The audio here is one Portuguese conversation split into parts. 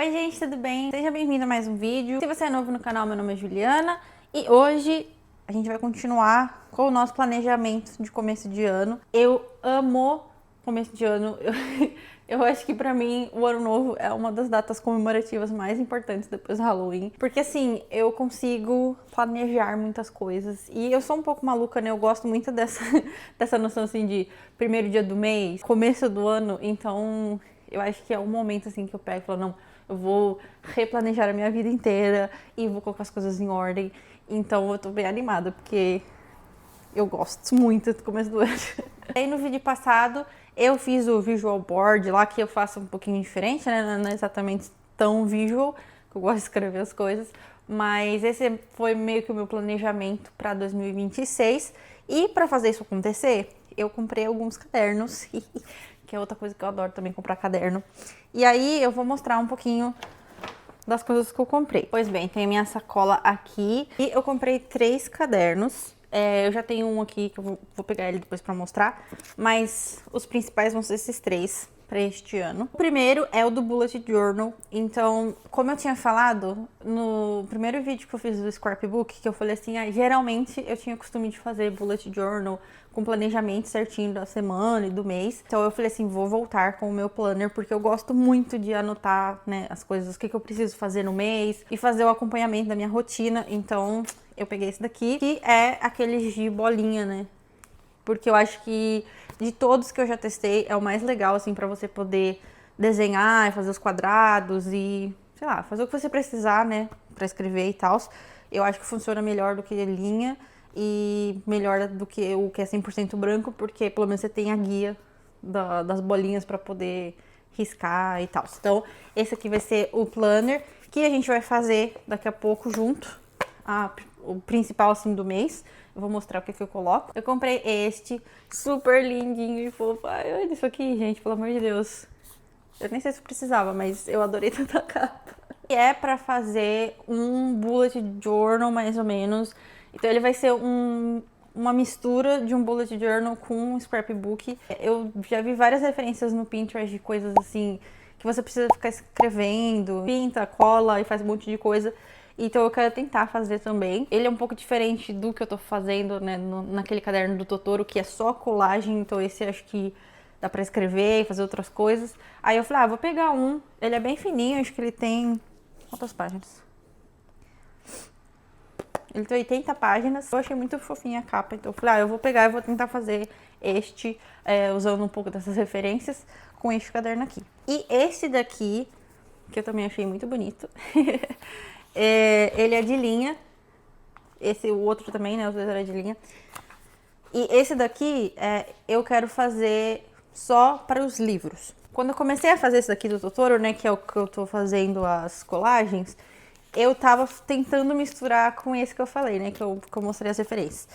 Oi gente, tudo bem? Seja bem-vindo a mais um vídeo. Se você é novo no canal, meu nome é Juliana e hoje a gente vai continuar com o nosso planejamento de começo de ano. Eu amo começo de ano. Eu acho que pra mim o ano novo é uma das datas comemorativas mais importantes depois do Halloween, porque assim, eu consigo planejar muitas coisas e eu sou um pouco maluca, né? Eu gosto muito dessa noção assim de primeiro dia do mês, começo do ano, então eu acho que é um momento assim que eu pego e falo, não, eu vou replanejar a minha vida inteira e vou colocar as coisas em ordem. Então eu tô bem animada, porque eu gosto muito do começo do ano. Aí no vídeo passado eu fiz o visual board lá, que eu faço um pouquinho diferente, né? Não é exatamente tão visual, que eu gosto de escrever as coisas. Mas esse foi meio que o meu planejamento para 2026. E para fazer isso acontecer, eu comprei alguns cadernos, que é outra coisa que eu adoro também, comprar caderno. E aí eu vou mostrar um pouquinho das coisas que eu comprei. Pois bem, tem a minha sacola aqui e eu comprei 3 cadernos. Eu já tenho um aqui que eu vou pegar ele depois pra mostrar, mas os principais vão ser esses 3 para este ano. O primeiro é o do Bullet Journal. Então, como eu tinha falado no primeiro vídeo que eu fiz do Scrapbook, que eu falei assim, geralmente eu tinha o costume de fazer Bullet Journal com planejamento certinho da semana e do mês. Então eu falei assim, vou voltar com o meu planner, porque eu gosto muito de anotar, né, as coisas, o que eu preciso fazer no mês e fazer o acompanhamento da minha rotina. Então eu peguei esse daqui, que é aquele de bolinha, né? Porque eu acho que de todos que eu já testei, é o mais legal, assim, pra você poder desenhar e fazer os quadrados e, sei lá, fazer o que você precisar, né, pra escrever e tal. Eu acho que funciona melhor do que linha e melhor do que o que é 100% branco, porque pelo menos você tem a guia das bolinhas pra poder riscar e tal. Então, esse aqui vai ser o planner, que a gente vai fazer daqui a pouco junto, o principal, assim, do mês. Eu vou mostrar o que eu coloco. Eu comprei este, super lindinho e fofo. Ai, olha isso aqui, gente, pelo amor de Deus. Eu nem sei se eu precisava, mas eu adorei tanta capa. E é pra fazer um bullet journal, mais ou menos. Então ele vai ser uma mistura de um bullet journal com um scrapbook. Eu já vi várias referências no Pinterest de coisas assim, que você precisa ficar escrevendo, pinta, cola e faz um monte de coisa. Então eu quero tentar fazer também. Ele é um pouco diferente do que eu tô fazendo, né, naquele caderno do Totoro, que é só colagem. Então esse acho que dá pra escrever e fazer outras coisas. Aí eu falei, vou pegar um. Ele é bem fininho, acho que ele tem... Quantas páginas? Ele tem 80 páginas. Eu achei muito fofinha a capa, então eu falei, eu vou pegar e vou tentar fazer este, usando um pouco dessas referências, com este caderno aqui. E esse daqui, que eu também achei muito bonito, ele é de linha. O outro também, né? Os dois eram de linha. E esse daqui, eu quero fazer só para os livros. Quando eu comecei a fazer esse daqui do Totoro, né? Que é o que eu tô fazendo as colagens, eu tava tentando misturar com esse que eu falei, né? Que eu mostrei as referências.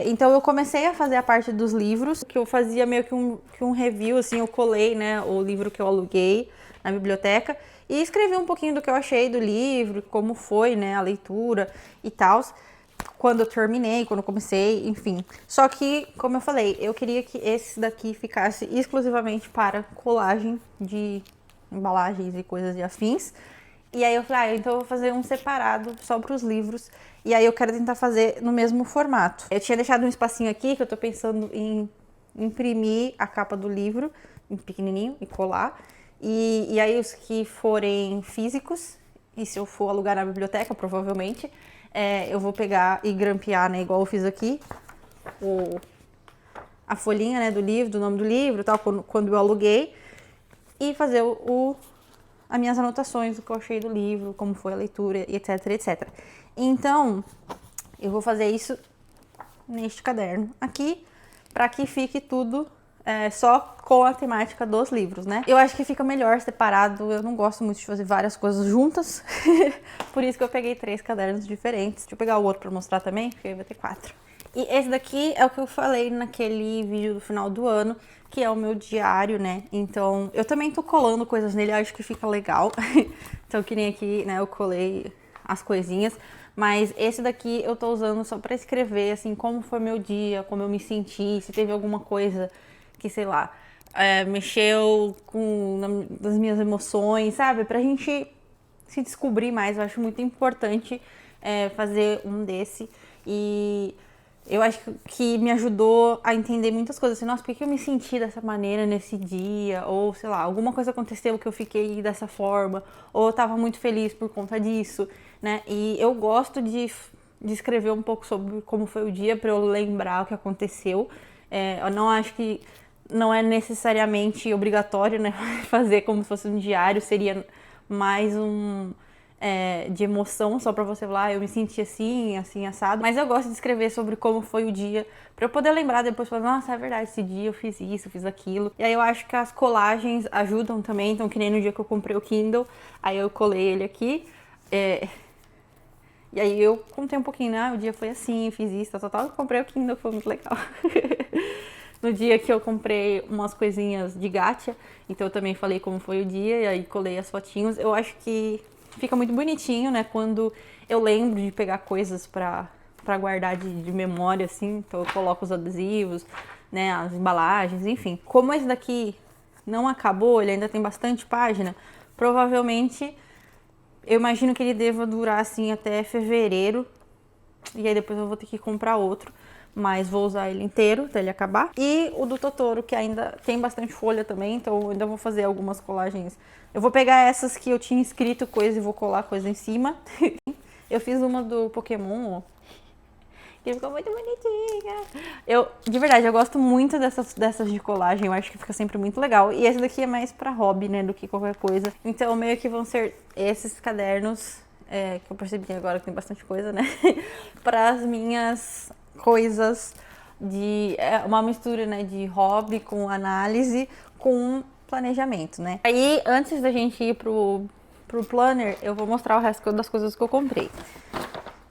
Então eu comecei a fazer a parte dos livros, que eu fazia meio que um review, assim, eu colei, né, o livro que eu aluguei na biblioteca e escrevi um pouquinho do que eu achei do livro, como foi, né, a leitura e tal, quando eu terminei, quando eu comecei, enfim. Só que, como eu falei, eu queria que esse daqui ficasse exclusivamente para colagem de embalagens e coisas e afins. E aí eu falei, então eu vou fazer um separado só para os livros. E aí eu quero tentar fazer no mesmo formato. Eu tinha deixado um espacinho aqui que eu tô pensando em imprimir a capa do livro em pequenininho e colar. E aí os que forem físicos, e se eu for alugar na biblioteca, provavelmente, eu vou pegar e grampear, né, igual eu fiz aqui, a folhinha, né, do livro, do nome do livro, tal, quando eu aluguei, e fazer as minhas anotações, o que eu achei do livro, como foi a leitura, etc, etc. Então, eu vou fazer isso neste caderno aqui, para que fique tudo só com a temática dos livros, né? Eu acho que fica melhor separado, eu não gosto muito de fazer várias coisas juntas, por isso que eu peguei 3 cadernos diferentes. Deixa eu pegar o outro para mostrar também, porque aí vai ter 4. E esse daqui é o que eu falei naquele vídeo do final do ano, que é o meu diário, né? Então, eu também tô colando coisas nele, acho que fica legal. Então, que nem aqui, né, eu colei as coisinhas. Mas esse daqui eu tô usando só pra escrever, assim, como foi meu dia, como eu me senti, se teve alguma coisa que, sei lá, mexeu com as minhas emoções, sabe? Pra gente se descobrir mais. Eu acho muito importante fazer um desse. E eu acho que me ajudou a entender muitas coisas. Assim, nossa, por que eu me senti dessa maneira nesse dia? Ou, sei lá, alguma coisa aconteceu que eu fiquei dessa forma. Ou eu tava muito feliz por conta disso, né? E eu gosto de escrever um pouco sobre como foi o dia pra eu lembrar o que aconteceu. Eu não acho que não é necessariamente obrigatório, né, fazer como se fosse um diário, seria mais de emoção, só pra você falar, eu me senti assim, assim, assado. Mas eu gosto de escrever sobre como foi o dia, pra eu poder lembrar depois, falar, nossa, é verdade, esse dia eu fiz isso, eu fiz aquilo. E aí eu acho que as colagens ajudam também, então que nem no dia que eu comprei o Kindle, aí eu colei ele aqui, e aí eu contei um pouquinho, né, o dia foi assim, fiz isso, tal, eu comprei o Kindle, foi muito legal. No dia que eu comprei umas coisinhas de gacha, então eu também falei como foi o dia, e aí colei as fotinhos. Eu acho que fica muito bonitinho, né, quando eu lembro de pegar coisas pra guardar de memória, assim, então eu coloco os adesivos, né, as embalagens, enfim. Como esse daqui não acabou, ele ainda tem bastante página, provavelmente eu imagino que ele deva durar, assim, até fevereiro, e aí depois eu vou ter que comprar outro. Mas vou usar ele inteiro até ele acabar. E o do Totoro, que ainda tem bastante folha também, então eu ainda vou fazer algumas colagens. Eu vou pegar essas que eu tinha escrito coisa e vou colar coisa em cima. Eu fiz uma do Pokémon, ó, que ficou muito bonitinha. De verdade, eu gosto muito dessas de colagem, eu acho que fica sempre muito legal. E esse daqui é mais pra hobby, né, do que qualquer coisa. Então meio que vão ser esses cadernos, que eu percebi agora que tem bastante coisa, né, para as minhas coisas uma mistura, né, de hobby com análise com planejamento, né. Aí, antes da gente ir pro planner, eu vou mostrar o resto das coisas que eu comprei.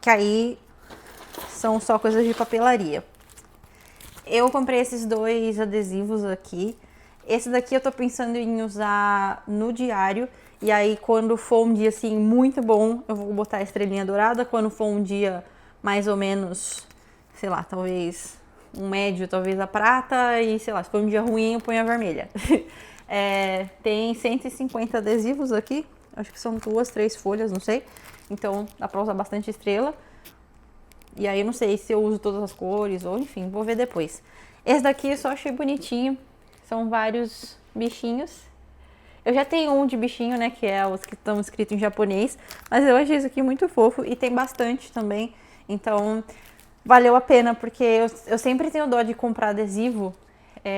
Que aí são só coisas de papelaria. Eu comprei esses 2 adesivos aqui. Esse daqui eu tô pensando em usar no diário. E aí, quando for um dia, assim, muito bom, eu vou botar a estrelinha dourada. Quando for um dia mais ou menos, sei lá, talvez um médio, talvez a prata. E, sei lá, se for um dia ruim, eu ponho a vermelha. Tem 150 adesivos aqui. Acho que são 2, 3 folhas, não sei. Então, dá pra usar bastante estrela. E aí eu não sei se eu uso todas as cores ou enfim, vou ver depois. Esse daqui eu só achei bonitinho. São vários bichinhos. Eu já tenho um de bichinho, né, que é os que estão escritos em japonês. Mas eu achei isso aqui muito fofo e tem bastante também. Então, valeu a pena, porque eu sempre tenho dó de comprar adesivo,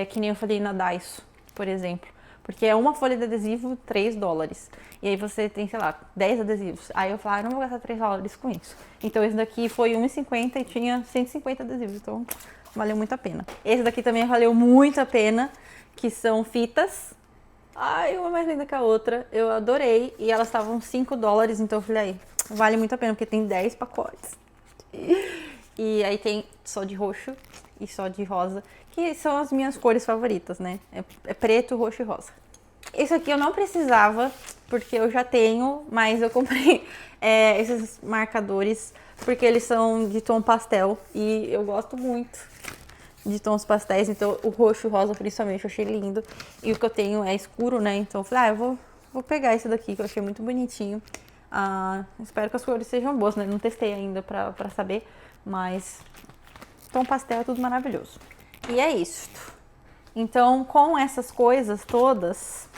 que nem eu falei na Daiso, por exemplo. Porque é uma folha de adesivo, $3. E aí você tem, sei lá, 10 adesivos. Aí eu falo, não vou gastar $3 com isso. Então esse daqui foi R$1,50 e tinha 150 adesivos. Então valeu muito a pena. Esse daqui também valeu muito a pena, que são fitas. Ai, uma mais linda que a outra. Eu adorei. E elas estavam $5, então eu falei, aí, vale muito a pena, porque tem 10 pacotes. E aí tem só de roxo e só de rosa, que são as minhas cores favoritas, né? É preto, roxo e rosa. Isso aqui eu não precisava, porque eu já tenho, mas eu comprei esses marcadores, porque eles são de tom pastel e eu gosto muito de tons pastéis, então o roxo e rosa principalmente eu achei lindo. E o que eu tenho é escuro, né? Então eu falei, eu vou pegar esse daqui, que eu achei muito bonitinho. Espero que as cores sejam boas, né? Não testei ainda pra saber, mas tom pastel é tudo maravilhoso. E é isso. Então, com essas coisas todas,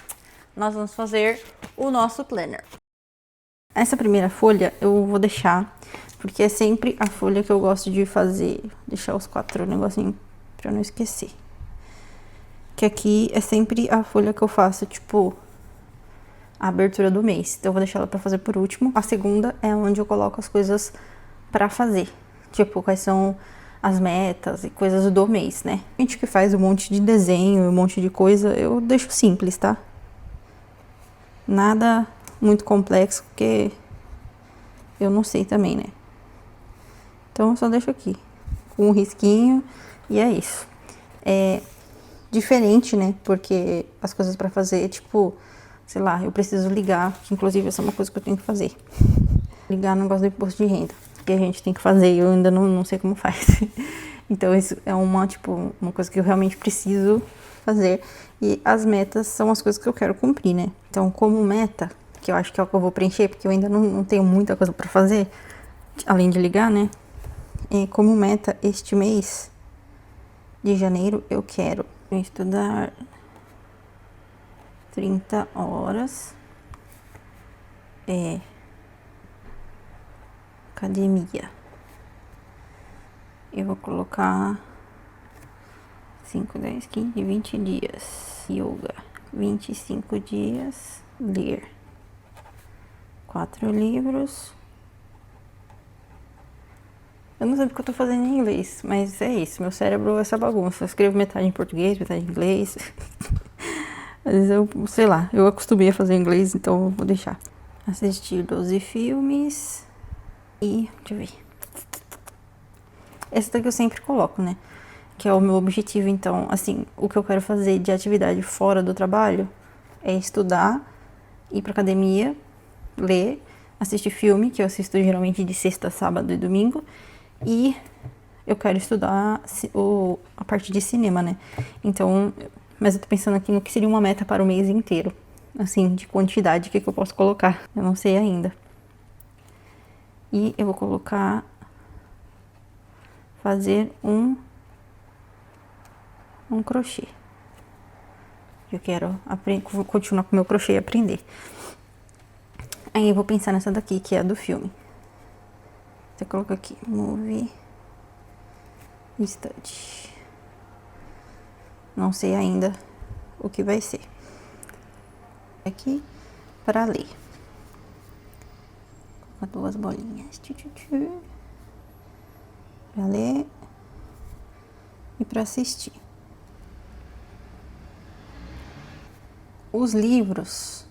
nós vamos fazer o nosso planner. Essa primeira folha eu vou deixar, porque é sempre a folha que eu gosto de fazer, deixar os 4 negocinhos pra eu não esquecer. Que aqui é sempre a folha que eu faço, tipo, a abertura do mês. Então eu vou deixar ela pra fazer por último. A segunda é onde eu coloco as coisas pra fazer. Tipo, quais são as metas e coisas do mês, né? A gente que faz um monte de desenho, um monte de coisa, eu deixo simples, tá? Nada muito complexo, porque eu não sei também, né? Então eu só deixo aqui, com um risquinho, e é isso. É diferente, né? Porque as coisas pra fazer, tipo, sei lá, eu preciso ligar, que inclusive essa é uma coisa que eu tenho que fazer. Ligar no negócio do imposto de renda, que a gente tem que fazer e eu ainda não sei como faz. Então isso é uma coisa que eu realmente preciso fazer. E as metas são as coisas que eu quero cumprir, né? Então, como meta, que eu acho que é o que eu vou preencher, porque eu ainda não tenho muita coisa pra fazer, além de ligar, né? E como meta, este mês de janeiro, eu quero estudar 30 horas. Academia. Eu vou colocar 5, 10, 15, 20 dias. Yoga. 25 dias. Ler 4 livros. Eu não sei porque eu tô fazendo em inglês, mas é isso. Meu cérebro é essa bagunça. Eu escrevo metade em português, metade em inglês. Mas eu, sei lá, eu acostumei a fazer em inglês, então eu vou deixar. Assistir 12 filmes. E, deixa eu ver. Essa daqui eu sempre coloco, né? Que é o meu objetivo, então, assim, o que eu quero fazer de atividade fora do trabalho é estudar, ir pra academia, ler, assistir filme, que eu assisto geralmente de sexta, sábado e domingo, e eu quero estudar a parte de cinema, né? Então, mas eu tô pensando aqui no que seria uma meta para o mês inteiro, assim, de quantidade, que eu posso colocar, eu não sei ainda. E eu vou colocar fazer um crochê. Eu quero continuar com o meu crochê e aprender. Aí eu vou pensar nessa daqui, que é a do filme. Você coloca aqui, movie study. Não sei ainda o que vai ser. Aqui, para ler. Coloca 2 bolinhas. Para ler e para assistir. Os livros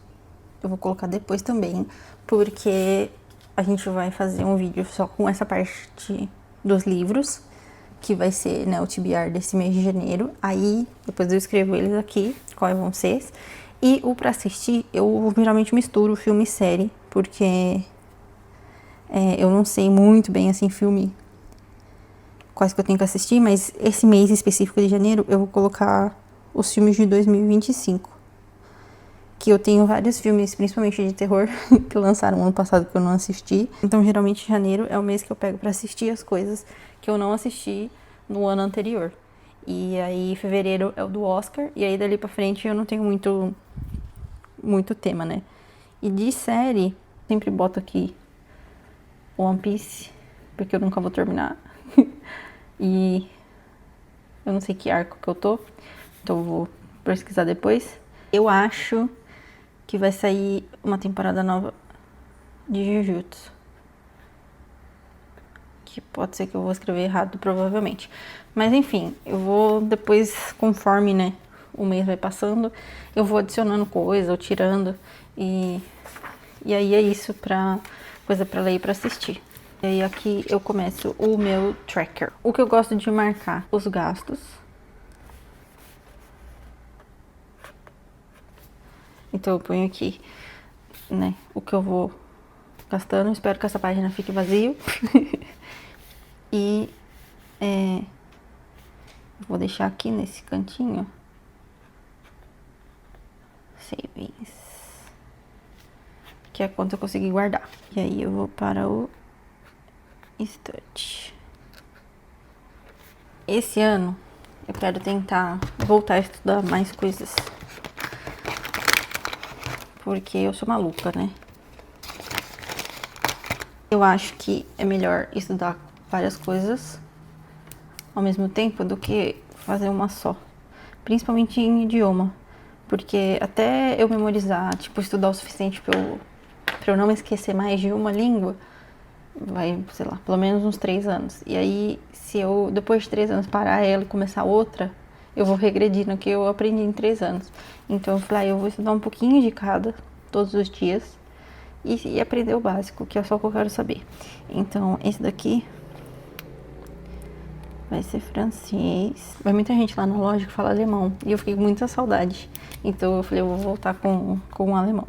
eu vou colocar depois também, porque a gente vai fazer um vídeo só com essa parte dos livros, que vai ser, né, o TBR desse mês de janeiro. Aí depois eu escrevo eles aqui, quais vão ser. E o pra assistir, eu geralmente misturo filme e série, porque eu não sei muito bem, assim, filme, quais que eu tenho que assistir, mas esse mês específico de janeiro eu vou colocar os filmes de 2025. Que eu tenho vários filmes, principalmente de terror, que lançaram ano passado que eu não assisti. Então, geralmente, janeiro é o mês que eu pego pra assistir as coisas que eu não assisti no ano anterior. E aí, fevereiro é o do Oscar, e aí dali pra frente eu não tenho muito tema, né? E de série, sempre boto aqui One Piece, porque eu nunca vou terminar. E eu não sei que arco que eu tô, então eu vou pesquisar depois. Eu acho que vai sair uma temporada nova de Jujutsu. Que pode ser que eu vou escrever errado, provavelmente. Mas enfim, eu vou depois, conforme, né, o mês vai passando, eu vou adicionando coisa ou tirando. E aí é isso, coisa pra ler e pra assistir. E aí aqui eu começo o meu tracker. O que eu gosto de marcar? Os gastos. Então eu ponho aqui, né, o que eu vou gastando. Espero que essa página fique vazia. E vou deixar aqui nesse cantinho. Savings. Que é quanto eu consegui guardar. E aí eu vou para o Start. Esse ano eu quero tentar voltar a estudar mais coisas. Porque eu sou maluca, né? Eu acho que é melhor estudar várias coisas ao mesmo tempo do que fazer uma só. Principalmente em idioma. Porque até eu memorizar, tipo, estudar o suficiente pra eu não esquecer mais de uma língua, vai, sei lá, pelo menos uns 3 anos. E aí, se eu, depois de 3 anos, parar ela e começar outra, eu vou regredir no que eu aprendi em 3 anos. Então eu falei, eu vou estudar um pouquinho de cada, todos os dias, e aprender o básico, que é só o que eu quero saber. Então, esse daqui vai ser francês. Vai muita gente lá na loja que fala alemão, e eu fiquei com muita saudade. Então eu falei, eu vou voltar com o alemão.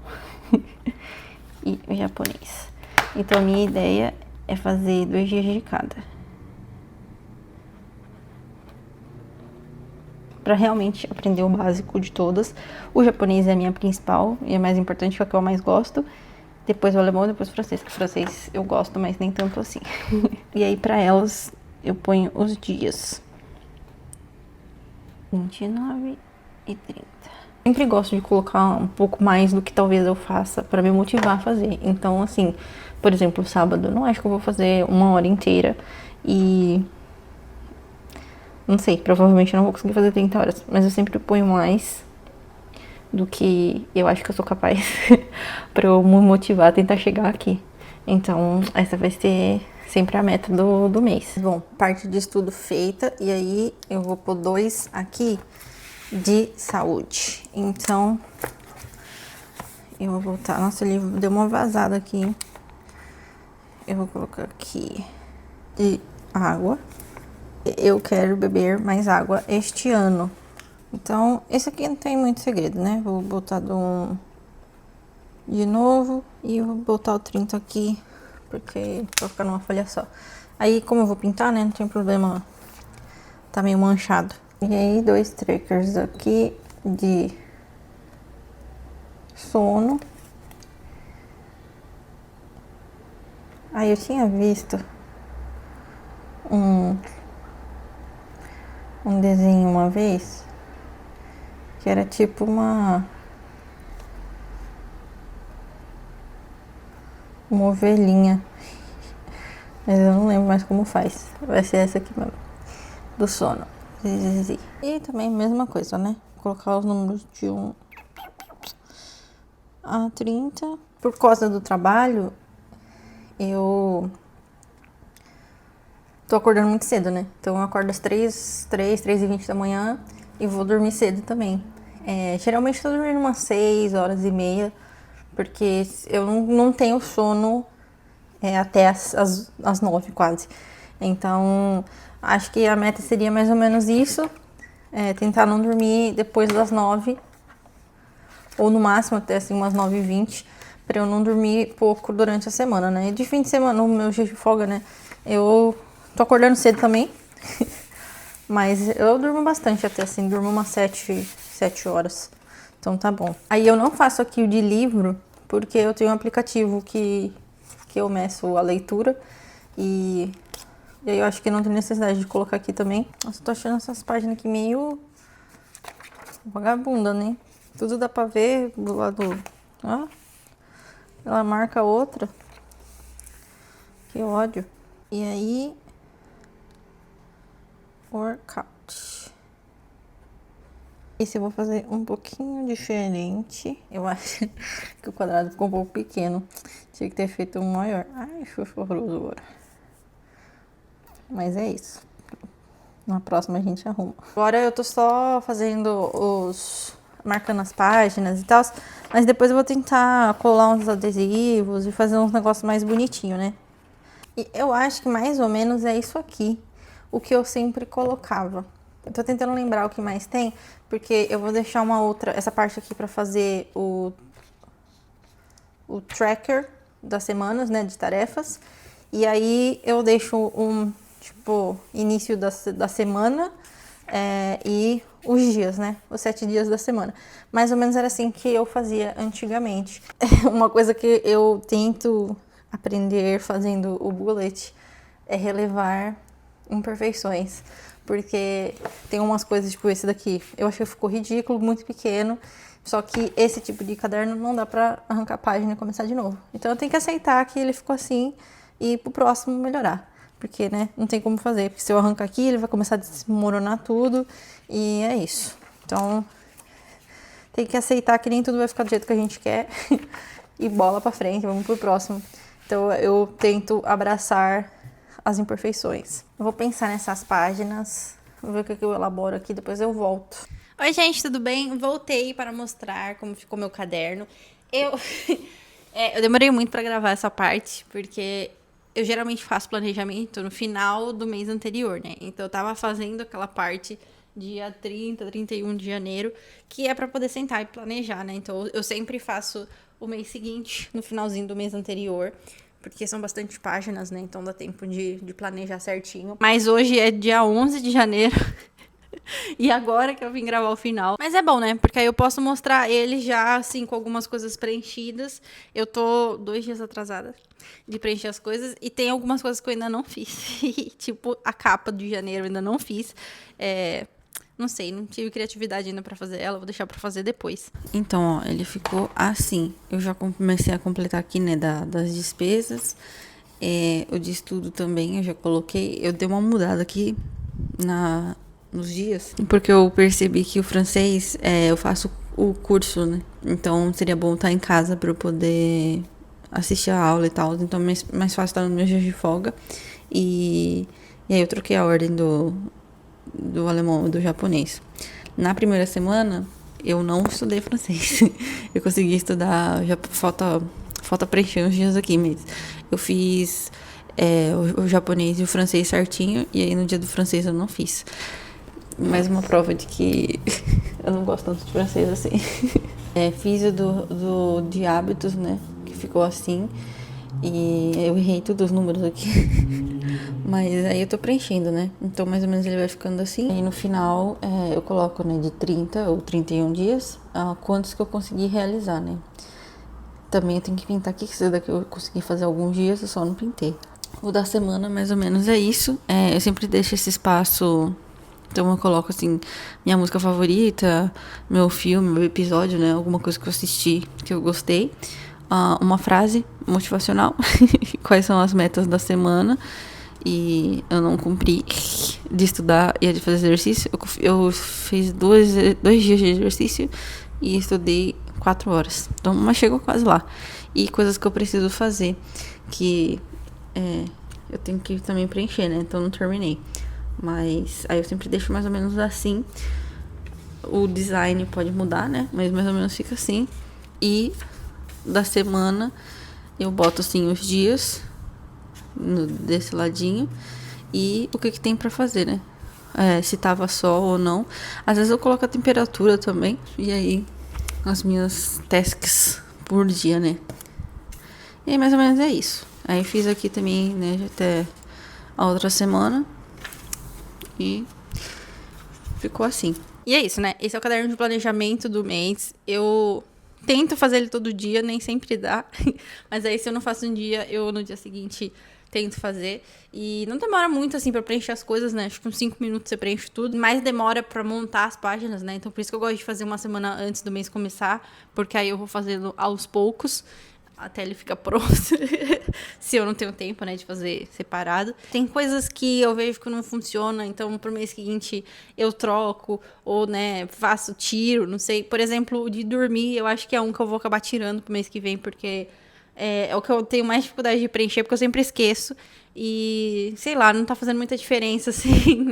E o japonês. Então a minha ideia é fazer 2 dias de cada. para realmente aprender o básico de todas. O japonês é a minha principal e é mais importante, que é o que eu mais gosto. Depois o alemão, depois o francês, que o francês eu gosto, mas nem tanto assim. E aí para elas eu ponho os dias. 29 e 30. Sempre gosto de colocar um pouco mais do que talvez eu faça para me motivar a fazer. Então, assim, por exemplo, sábado, não acho que eu vou fazer 1 hora inteira e não sei, provavelmente eu não vou conseguir fazer 30 horas, mas eu sempre ponho mais do que eu acho que eu sou capaz para eu me motivar a tentar chegar aqui. Então, essa vai ser sempre a meta do mês. Bom, parte de estudo feita, e aí eu vou pôr 2 aqui de saúde. Então, eu vou voltar. Nossa, o livro deu uma vazada aqui. Eu vou colocar aqui de água. Eu quero beber mais água este ano. Então, esse aqui não tem muito segredo, né? Vou botar de novo e vou botar o 30 aqui, porque vai ficar numa folha só. Aí, como eu vou pintar, né? Não tem problema, tá meio manchado. E aí, 2 trackers aqui de sono. Aí, eu tinha visto um desenho uma vez, que era tipo uma ovelhinha, mas eu não lembro mais como faz. Vai ser essa aqui mesmo, do sono. E também mesma coisa, né? Colocar os números de 1 a 30. Por causa do trabalho, eu tô acordando muito cedo, né? Então eu acordo às 3h20 da manhã e vou dormir cedo também. Geralmente eu tô dormindo umas 6h30, porque eu não tenho sono até as 9 quase. Então, acho que a meta seria mais ou menos isso. Tentar não dormir depois das 9, ou no máximo até assim umas 9h20, pra eu não dormir pouco durante a semana, né? E de fim de semana, no meu dia de folga, né? Eu tô acordando cedo também, mas eu durmo bastante até assim, durmo umas 7 horas. Então tá bom. Aí eu não faço aqui o de livro, porque eu tenho um aplicativo que eu meço a leitura e aí eu acho que não tem necessidade de colocar aqui também. Nossa, eu tô achando essas páginas aqui meio vagabunda, né? Tudo dá pra ver do lado. Ó, ela marca outra. Que ódio. E aí, workout. Esse eu vou fazer um pouquinho diferente. Eu acho que o quadrado ficou um pouco pequeno. Tinha que ter feito um maior. Ai, foi horroroso agora. Mas é isso. Na próxima a gente arruma. Agora eu tô só fazendo marcando as páginas e tal. Mas depois eu vou tentar colar uns adesivos e fazer uns negócios mais bonitinhos, né? E eu acho que mais ou menos é isso aqui, o que eu sempre colocava. Eu tô tentando lembrar o que mais tem, porque eu vou deixar essa parte aqui pra fazer o tracker das semanas, né, de tarefas. E aí eu deixo início da semana e os dias, né, os 7 dias da semana. Mais ou menos era assim que eu fazia antigamente. Uma coisa que eu tento aprender fazendo o bullet é relevar imperfeições, porque tem umas coisas tipo esse daqui, eu achei que ficou ridículo, muito pequeno, só que esse tipo de caderno não dá pra arrancar a página e começar de novo. Então eu tenho que aceitar que ele ficou assim e pro próximo melhorar, porque, né, não tem como fazer, porque se eu arrancar aqui ele vai começar a desmoronar tudo e é isso. Então tem que aceitar que nem tudo vai ficar do jeito que a gente quer e bola pra frente, vamos pro próximo. Então eu tento abraçar as imperfeições. Eu vou pensar nessas páginas, vou ver o que eu elaboro aqui, depois eu volto. Oi, gente, tudo bem? Voltei para mostrar como ficou meu caderno. Eu demorei muito para gravar essa parte, porque eu geralmente faço planejamento no final do mês anterior, né? Então eu tava fazendo aquela parte dia 30, 31 de janeiro, que é para poder sentar e planejar, né? Então eu sempre faço o mês seguinte, no finalzinho do mês anterior, porque são bastante páginas, né? Então dá tempo de planejar certinho. Mas hoje é dia 11 de janeiro E agora que eu vim gravar o final. Mas é bom, né? Porque aí eu posso mostrar ele já, assim, com algumas coisas preenchidas. Eu tô 2 dias atrasada de preencher as coisas. E tem algumas coisas que eu ainda não fiz. Tipo, a capa de janeiro eu ainda não fiz. Não sei, não tive criatividade ainda pra fazer ela. Vou deixar pra fazer depois. Então, ó, ele ficou assim. Eu já comecei a completar aqui, né, das despesas. O de estudo também, eu já coloquei. Eu dei uma mudada aqui nos dias, porque eu percebi que o francês, eu faço o curso, né? Então seria bom estar em casa para eu poder assistir a aula e tal. Então é mais fácil estar no meu dia de folga. E aí eu troquei a ordem do alemão e do japonês. Na primeira semana, eu não estudei francês. Eu consegui estudar, já falta preencher uns dias aqui, mas eu fiz o japonês e o francês certinho, e aí no dia do francês eu não fiz. Mais uma prova de que eu não gosto tanto de francês assim. Fiz o de hábitos, né, que ficou assim, e eu errei todos os números aqui. Mas aí eu tô preenchendo, né? Então mais ou menos ele vai ficando assim. E no final eu coloco, né, de 30 ou 31 dias, quantos que eu consegui realizar, né? Também eu tenho que pintar aqui, que isso daqui eu consegui fazer alguns dias, eu só não pintei. O da semana mais ou menos é isso. Eu sempre deixo esse espaço. Então eu coloco assim, minha música favorita, meu filme, meu episódio, né? Alguma coisa que eu assisti, que eu gostei. Uma frase motivacional. Quais são as metas da semana. E eu não cumpri de estudar e de fazer exercício. Eu fiz 2 dias de exercício e estudei 4 horas. Então, mas chegou quase lá. E coisas que eu preciso fazer, que eu tenho que também preencher, né? Então não terminei. Mas aí eu sempre deixo mais ou menos assim. O design pode mudar, né? Mas mais ou menos fica assim. E da semana eu boto assim os dias desse ladinho e o que tem pra fazer, né? Se tava sol ou não. Às vezes eu coloco a temperatura também. E aí as minhas tasks por dia, né? E aí, mais ou menos é isso. Aí fiz aqui também, né, até a outra semana. E ficou assim. E é isso, né? Esse é o caderno de planejamento do mês. Eu tento fazer ele todo dia, nem sempre dá. Mas aí se eu não faço um dia, eu no dia seguinte tento fazer. E não demora muito, assim, pra preencher as coisas, né? Acho que com 5 minutos você preenche tudo. Mas demora pra montar as páginas, né? Então por isso que eu gosto de fazer uma semana antes do mês começar. Porque aí eu vou fazendo aos poucos, até ele ficar pronto. Se eu não tenho tempo, né, de fazer separado. Tem coisas que eu vejo que não funciona, então pro mês seguinte eu troco, ou, né, tiro, não sei. Por exemplo, o de dormir, eu acho que é um que eu vou acabar tirando pro mês que vem, porque é o que eu tenho mais dificuldade de preencher, porque eu sempre esqueço. E, sei lá, não tá fazendo muita diferença, assim,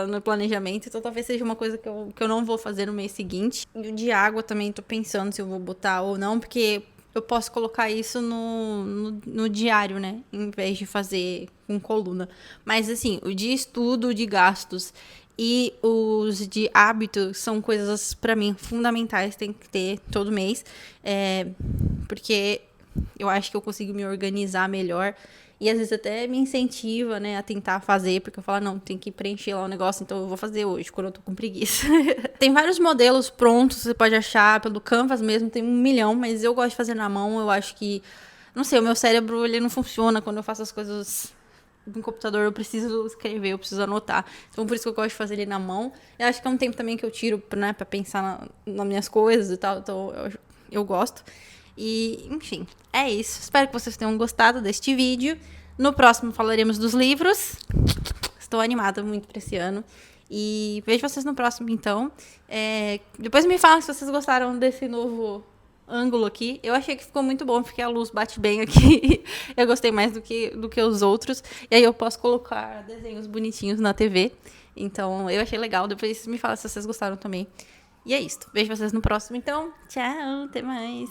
no planejamento. Então, talvez seja uma coisa que eu não vou fazer no mês seguinte. E o de água também, tô pensando se eu vou botar ou não, porque eu posso colocar isso no diário, né? Em vez de fazer com coluna. Mas, assim, o de estudo, de gastos e os de hábito são coisas, pra mim, fundamentais. Tem que ter todo mês. Porque eu acho que eu consigo me organizar melhor. E às vezes até me incentiva, né, a tentar fazer, porque eu falo, não, tem que preencher lá o negócio, então eu vou fazer hoje, quando eu tô com preguiça. Tem vários modelos prontos, você pode achar pelo Canvas mesmo, tem 1 milhão, mas eu gosto de fazer na mão, eu acho que, não sei, o meu cérebro, ele não funciona quando eu faço as coisas no computador, eu preciso escrever, eu preciso anotar. Então, por isso que eu gosto de fazer ele na mão. Eu acho que é um tempo também que eu tiro, né, pra pensar nas minhas coisas e tal, então eu gosto. E, enfim, é isso. Espero que vocês tenham gostado deste vídeo. No próximo falaremos dos livros. Estou animada muito para esse ano. E vejo vocês no próximo, então. Depois me falam se vocês gostaram desse novo ângulo aqui. Eu achei que ficou muito bom, porque a luz bate bem aqui. Eu gostei mais do que os outros. E aí eu posso colocar desenhos bonitinhos na TV. Então, eu achei legal. Depois me fala se vocês gostaram também. E é isso. Vejo vocês no próximo, então. Tchau, até mais.